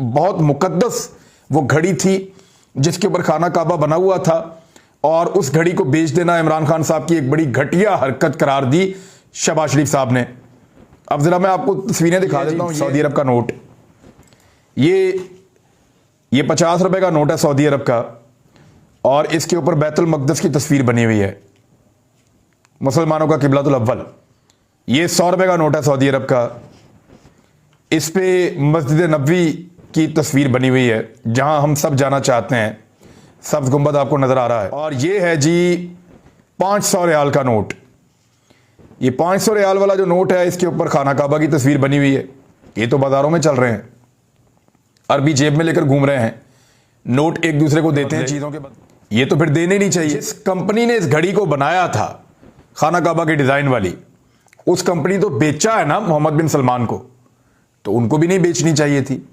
बहुत मुकद्दस वो घड़ी थी जिसके ऊपर खाना काबा बना हुआ था, और उस घड़ी को बेच देना इमरान खान साहब की एक बड़ी घटिया हरकत करार दी शहबाज शरीफ साहब ने। अब जरा मैं आपको तस्वीरें दिखा देता हूं। सऊदी अरब का नोट, ये 50 रुपए का नोट है सऊदी अरब का, और इसके ऊपर बैतुल मक़दस की तस्वीर बनी हुई है, मुसलमानों का किबलतुल अव्वल। ये 100 रुपए का नोट है सऊदी अरब का, इस पे मस्जिद नबवी की तस्वीर बनी हुई है जहां हम सब जाना चाहते हैं। सब्ज गुंबद आपको नजर आ रहा है। और ये है जी 500 रियाल का नोट। ये 500 रियाल वाला जो नोट है, इसके ऊपर खाना काबा की तस्वीर बनी हुई है। ये तो बाजारों में चल रहे हैं, अरबी जेब में लेकर घूम रहे हैं, नोट एक दूसरे को देते हैं चीजों के बदले। ये तो फिर देने नहीं चाहिए। जिस कंपनी ने इस घड़ी को बनाया था खाना काबा की डिजाइन वाली, उस कंपनी तो बेचा है ना मोहम्मद बिन सलमान को, तो उनको भी नहीं बेचनी चाहिए थी।